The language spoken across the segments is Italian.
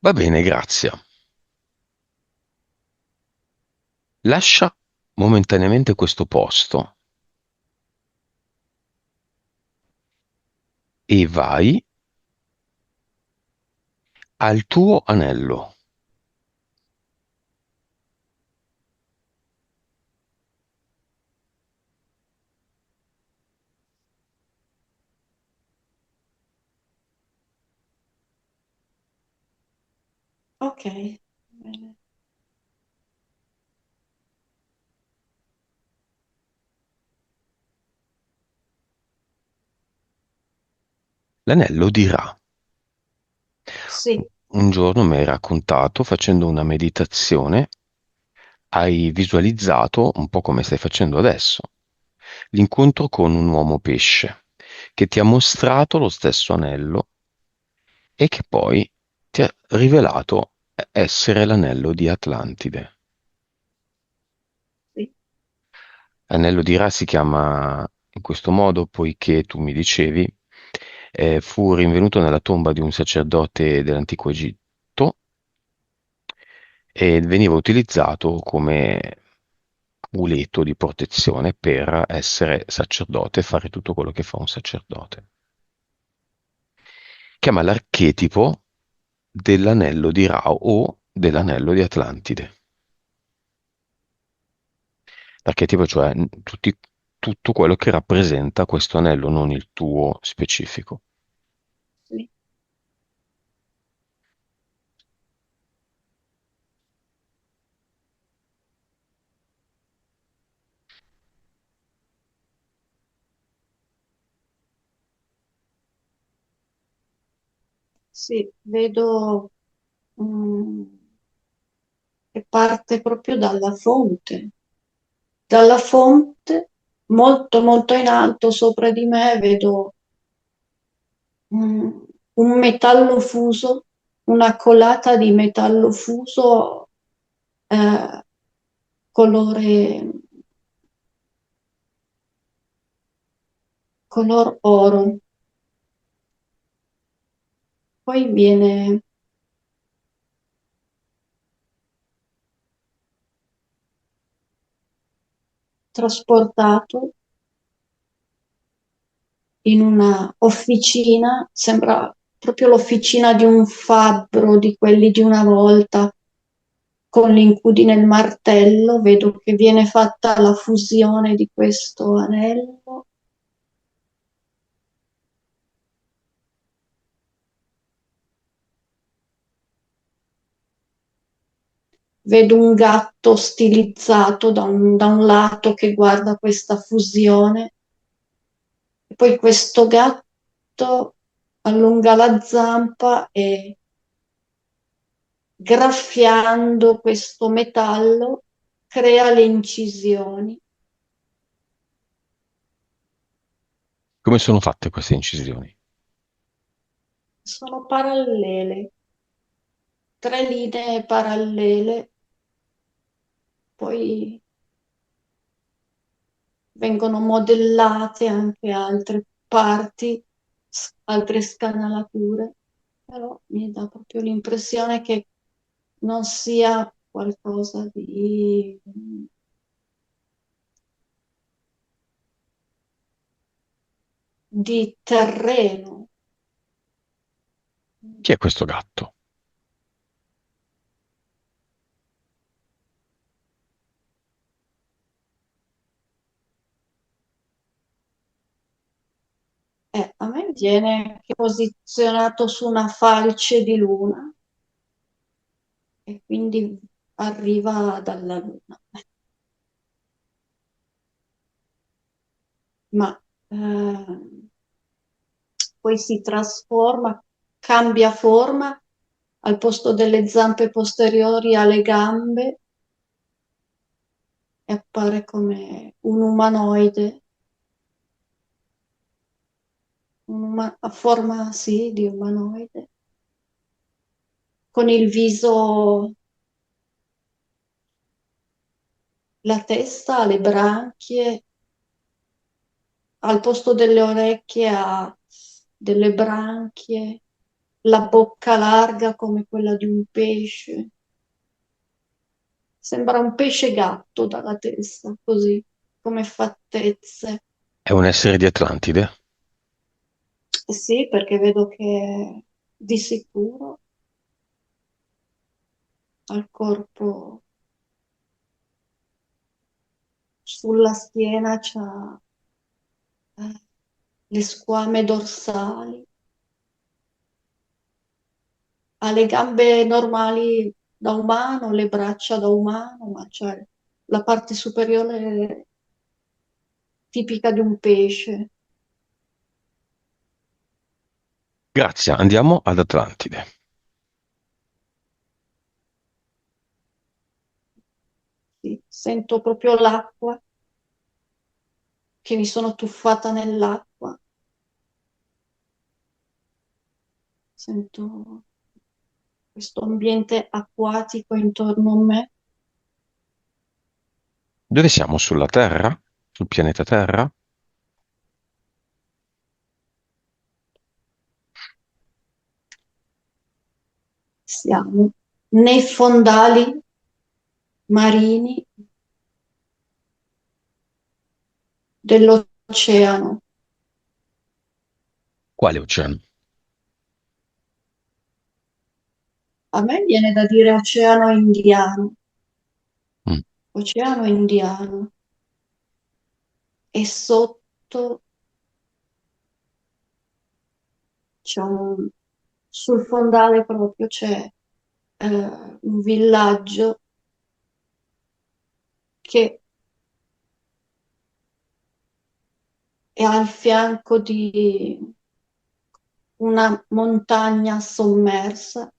Va bene, grazie. Lascia momentaneamente questo posto e vai al tuo anello. Ok, bene. L'anello dirà: Sì, un giorno mi hai raccontato, facendo una meditazione, hai visualizzato, un po' come stai facendo adesso, l'incontro con un uomo pesce che ti ha mostrato lo stesso anello e che poi ti ha rivelato essere l'anello di Atlantide. sì, Anello di Ra si chiama in questo modo poiché tu mi dicevi fu rinvenuto nella tomba di un sacerdote dell'antico Egitto e veniva utilizzato come amuleto di protezione per essere sacerdote e fare tutto quello che fa un sacerdote. Chiama l'archetipo dell'anello di Ra o dell'anello di Atlantide. L'archetipo, cioè tutto quello che rappresenta questo anello, non il tuo specifico. sì, sì, vedo mm, che parte proprio dalla fonte, molto molto in alto sopra di me vedo mm, un metallo fuso, una colata di metallo fuso eh, colore, color oro. Poi viene trasportato in una officina, sembra proprio l'officina di un fabbro di quelli di una volta, con l'incudine e il martello, vedo che viene fatta la fusione di questo anello, vedo un gatto stilizzato da un lato che guarda questa fusione, e poi questo gatto allunga la zampa e graffiando questo metallo crea le incisioni. Come sono fatte queste incisioni? Sono parallele, tre linee parallele, poi vengono modellate anche altre parti, altre scanalature, però mi dà proprio l'impressione che non sia qualcosa di terreno. Chi è questo gatto? A me viene posizionato su una falce di luna e quindi arriva dalla luna, ma poi si trasforma, cambia forma, al posto delle zampe posteriori ha le gambe e appare come un umanoide, a forma sì di umanoide, con il viso, la testa, le branchie, al posto delle orecchie ha delle branchie, la bocca larga come quella di un pesce. Sembra un pesce gatto dalla testa, così, come fattezze. È un essere di Atlantide? Sì, perché vedo che di sicuro al corpo, sulla schiena c'ha le squame dorsali, ha le gambe normali da umano, le braccia da umano, ma c'è la parte superiore tipica di un pesce. Grazie, andiamo ad Atlantide. Sì, sento proprio l'acqua, che mi sono tuffata nell'acqua, sento questo ambiente acquatico intorno a me. Dove siamo? Sulla Terra? Sul pianeta Terra? Siamo nei fondali marini dell'oceano. Quale oceano? A me viene da dire oceano indiano, Mm. oceano indiano, e sotto c'è sul fondale proprio c'è un villaggio che è al fianco di una montagna sommersa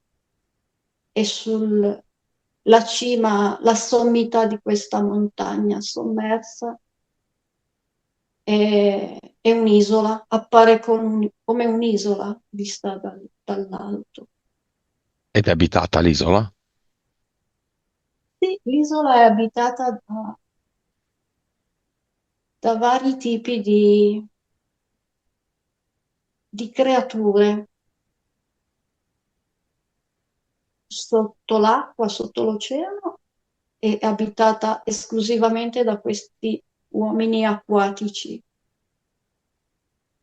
e sulla cima, la sommità di questa montagna sommersa è un'isola, appare come un'isola vista dall'alto. Ed è abitata l'isola? Sì, l'isola è abitata da vari tipi di creature sotto l'acqua, sotto l'oceano, è abitata esclusivamente da questi uomini acquatici,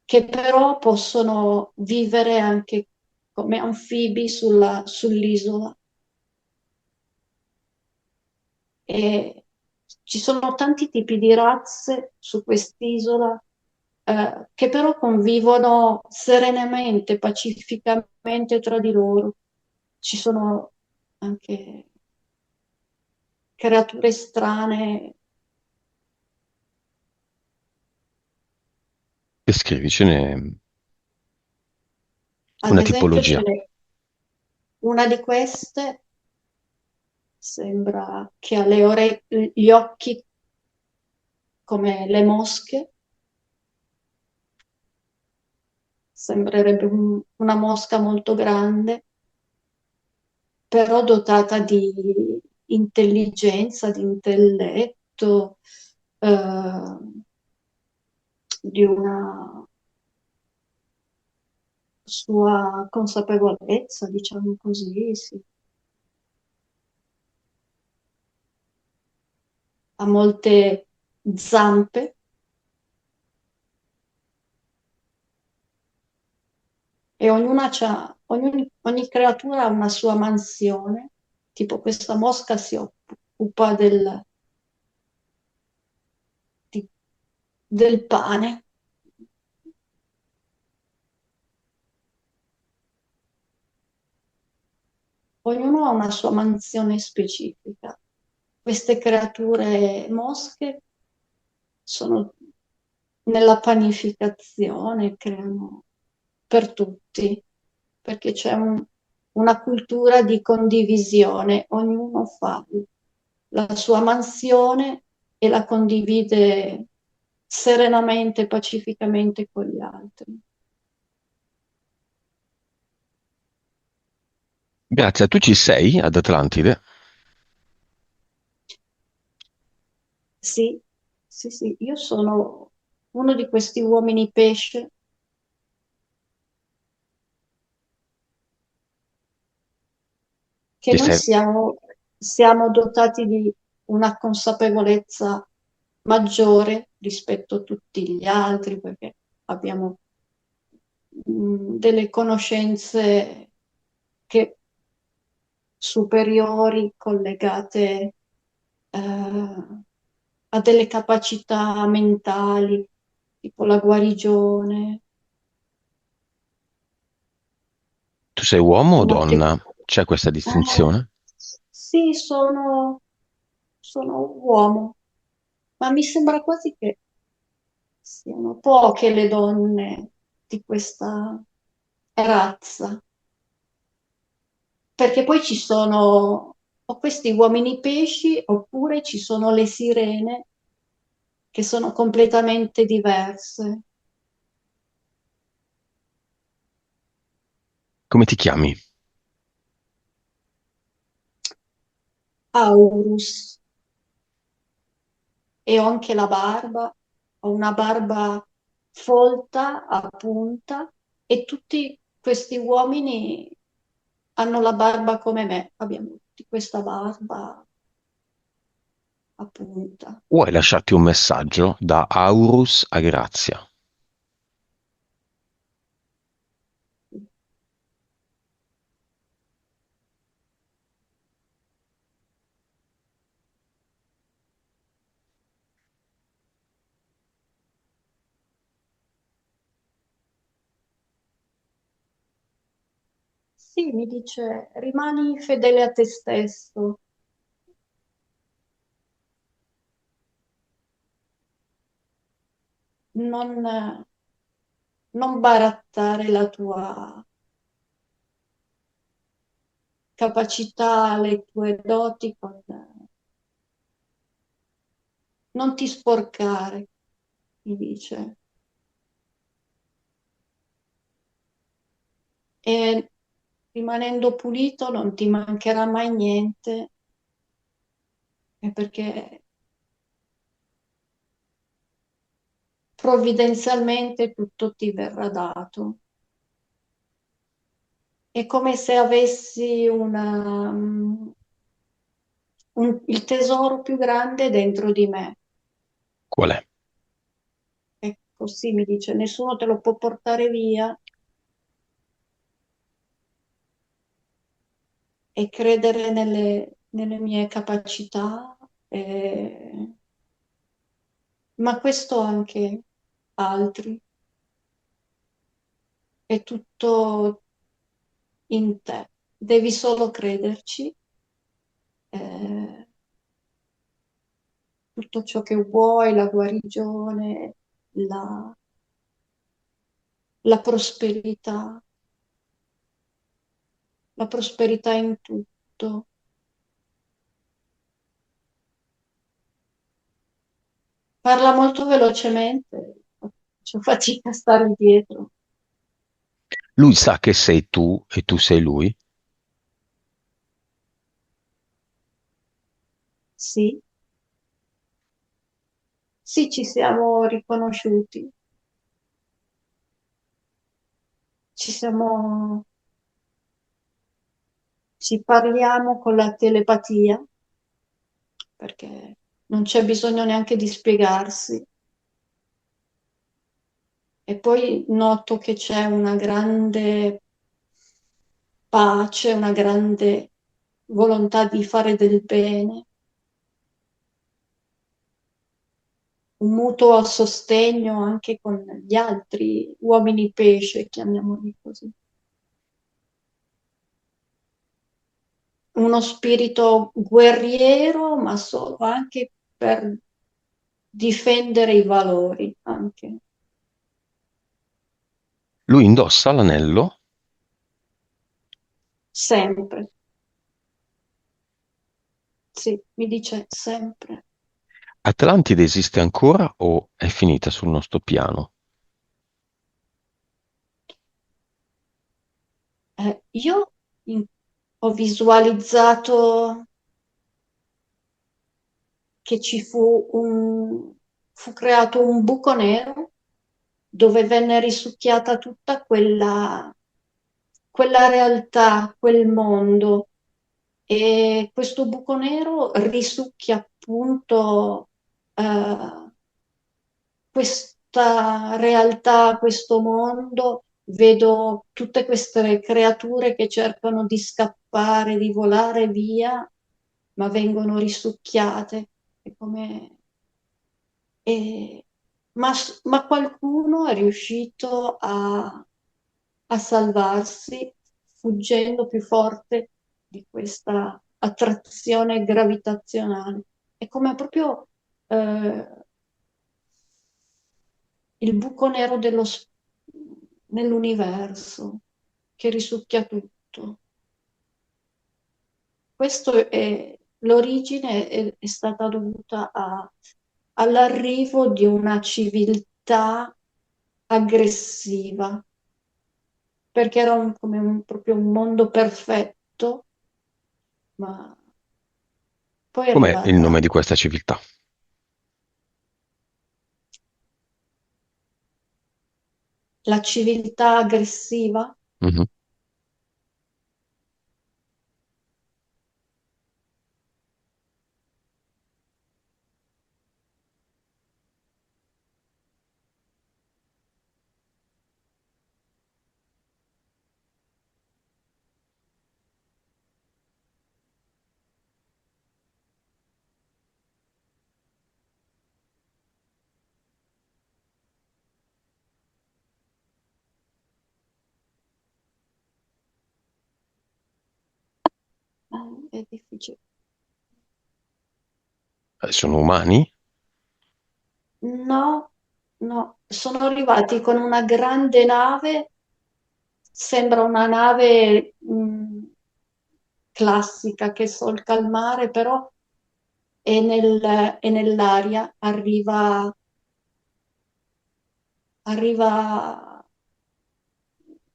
che però possono vivere anche come anfibi sull'isola. E ci sono tanti tipi di razze su quest'isola che però convivono serenamente, pacificamente tra di loro. Ci sono anche creature strane. Descrivicene Ad una esempio, tipologia. una di queste sembra che ha gli occhi come le mosche, sembrerebbe una mosca molto grande, però dotata di intelligenza, di intelletto, eh, di una sua consapevolezza, diciamo così, sì. Ha molte zampe e ogni creatura ha una sua mansione, tipo questa mosca si occupa di- del pane. Ognuno ha una sua mansione specifica. Queste creature mosche sono nella panificazione, creano per tutti, perché c'è una cultura di condivisione, ognuno fa la sua mansione e la condivide serenamente, pacificamente con gli altri. Grazie, tu ci sei ad Atlantide? Sì, sì, sì, io sono uno di questi uomini pesce che Ti noi stai... siamo dotati di una consapevolezza maggiore rispetto a tutti gli altri, perché abbiamo delle conoscenze che, superiori collegate a delle capacità mentali, tipo la guarigione, Tu sei uomo o molte... donna? C'è questa distinzione? Sì, sono un uomo, ma mi sembra quasi che siano poche le donne di questa razza, perché poi ci sono o questi uomini pesci oppure ci sono le sirene che sono completamente diverse. Come ti chiami? Aurus, e ho anche la barba, ho una barba folta a punta e tutti questi uomini hanno la barba come me, abbiamo tutti questa barba a punta. Vuoi lasciarti un messaggio da Aurus a Grazia? Sì, mi dice, rimani fedele a te stesso, non, non barattare la tua capacità, le tue doti non ti sporcare, mi dice. E rimanendo pulito non ti mancherà mai niente, perché provvidenzialmente tutto ti verrà dato. È come se avessi il tesoro più grande dentro di me. Qual è? E così mi dice, nessuno te lo può portare via e credere nelle mie capacità, ma questo anche altri. È tutto in te. Devi solo crederci. eh, Tutto ciò che vuoi, la guarigione, la, la prosperità in tutto. Parla molto velocemente, faccio fatica a stare dietro. Lui sa che sei tu e tu sei lui? Sì, sì, ci siamo riconosciuti, ci siamo, ci parliamo con la telepatia, perché non c'è bisogno neanche di spiegarsi. E poi noto che c'è una grande pace, una grande volontà di fare del bene, un mutuo sostegno anche con gli altri uomini pesce, chiamiamoli così. Uno spirito guerriero, ma solo anche per difendere i valori, anche Lui indossa l'anello? sempre. Sì, mi dice sempre. Atlantide esiste ancora o è finita sul nostro piano? Io ho visualizzato che fu creato un buco nero dove venne risucchiata tutta quella realtà, quel mondo. e questo buco nero risucchia appunto eh, questa realtà, questo mondo. Vedo tutte queste creature che cercano di scappare, di volare via, ma vengono risucchiate. È come... e- ma qualcuno è riuscito a salvarsi fuggendo più forte di questa attrazione gravitazionale. È come proprio eh, il buco nero nell'universo che risucchia tutto. L'origine è stata dovuta all'arrivo di una civiltà aggressiva, perché era proprio un mondo perfetto, ma poi è Com'è il nome arrivata di questa civiltà? la civiltà aggressiva. Mhm. È difficile. Sono umani? No, no, sono arrivati con una grande nave, sembra una nave classica che solca il mare, però è nell'aria, arriva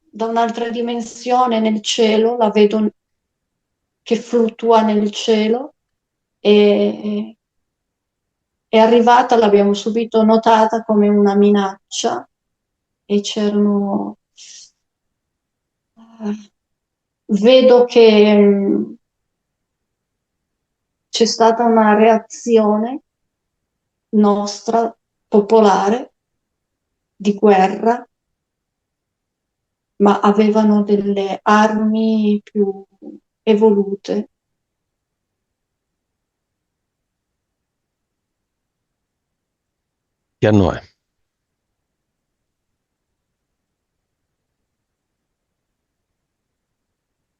da un'altra dimensione nel cielo, la vedo che fluttua nel cielo e è arrivata, l'abbiamo subito notata come una minaccia e c'erano... vedo che c'è stata una reazione nostra, popolare, di guerra, ma avevano delle armi più evolute. Che anno è?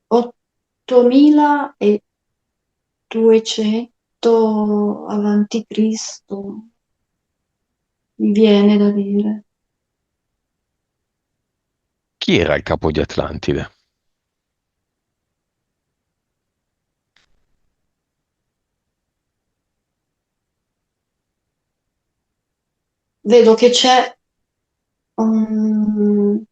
8200 avanti Cristo, mi viene da dire. Chi era il capo di Atlantide? Vedo che c'è un,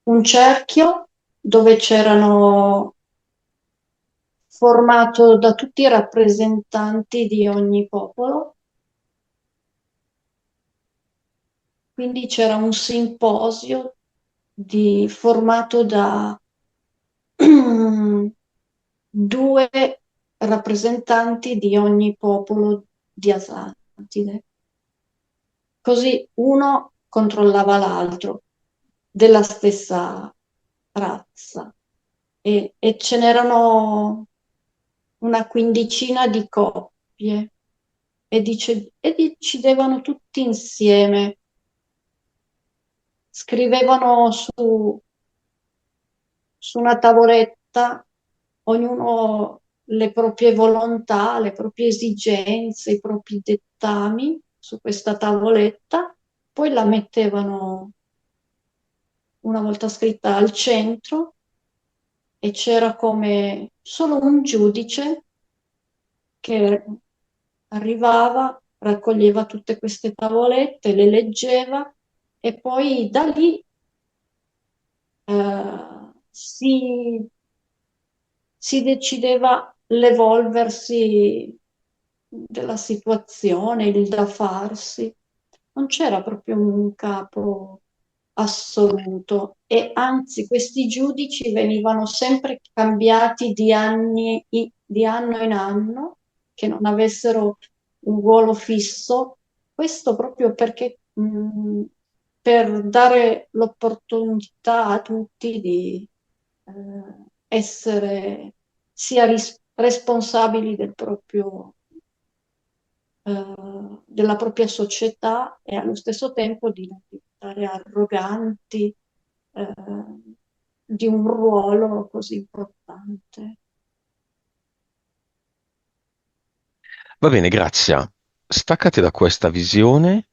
un cerchio dove c'erano formato da tutti i rappresentanti di ogni popolo, quindi c'era un simposio formato da due rappresentanti di ogni popolo di Atlantide. Così uno controllava l'altro della stessa razza e ce n'erano una quindicina di coppie e decidevano tutti insieme, scrivevano su una tavoletta ognuno le proprie volontà, le proprie esigenze, i propri dettami su questa tavoletta, poi la mettevano una volta scritta al centro e c'era come solo un giudice che arrivava, raccoglieva tutte queste tavolette, le leggeva e poi da lì si decideva l'evolversi della situazione, il da farsi. Non c'era proprio un capo assoluto e anzi questi giudici venivano sempre cambiati di anno in anno, che non avessero un ruolo fisso, questo proprio perché per dare l'opportunità a tutti di essere sia responsabili della propria società e allo stesso tempo di non diventare arroganti eh, di un ruolo così importante. Va bene, Grazia. Staccati da questa visione